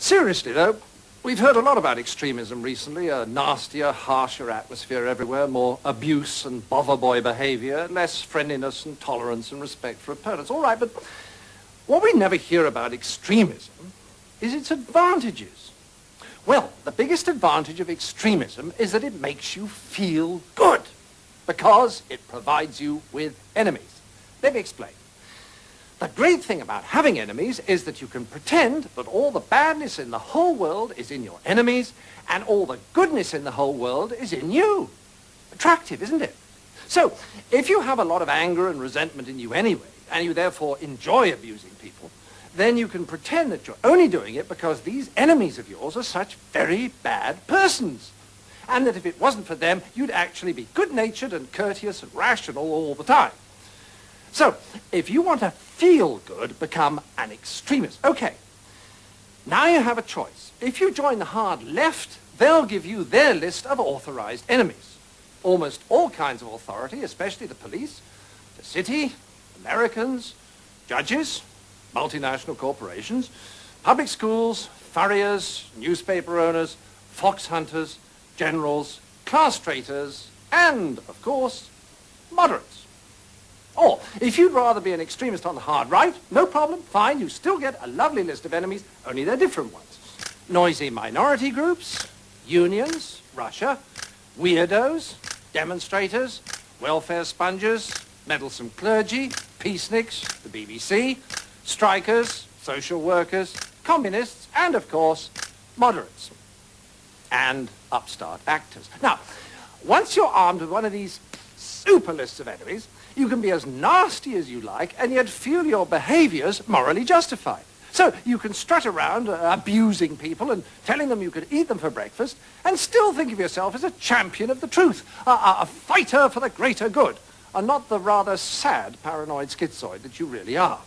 Seriously, though, we've heard a lot about extremism recently. A nastier, harsher atmosphere everywhere, more abuse and bother boy behavior, less friendliness and tolerance and respect for opponents. All right, but what we never hear about extremism is its advantages. Well, the biggest advantage of extremism is that it makes you feel good because it provides you with enemies. Let me explain. The great thing about having enemies is that you can pretend that all the badness in the whole world is in your enemies and all the goodness in the whole world is in you. Attractive, isn't it? So, if you have a lot of anger and resentment in you anyway, and you therefore enjoy abusing people, then you can pretend that you're only doing it because these enemies of yours are such very bad persons. And that if it wasn't for them, you'd actually be good-natured and courteous and rational all the time. So, if you want to feel good, become an extremist. Okay, now you have a choice. If you join the hard left, they'll give you their list of authorized enemies. Almost all kinds of authority, especially the police, the city, Americans, judges, multinational corporations, public schools, furriers, newspaper owners, fox hunters, generals, class traitors, and, of course, moderates. Or, if you'd rather be an extremist on the hard right, no problem, fine, you still get a lovely list of enemies, only they're different ones. Noisy minority groups, unions, Russia, weirdos, demonstrators, welfare sponges, meddlesome clergy, peaceniks, the BBC, strikers, social workers, communists, and, of course, moderates. And upstart actors. Now, once you're armed with one of these super lists of enemies, you can be as nasty as you like and yet feel your behaviors morally justified. So you can strut around abusing people and telling them you could eat them for breakfast and still think of yourself as a champion of the truth, a fighter for the greater good, and not the rather sad paranoid schizoid that you really are.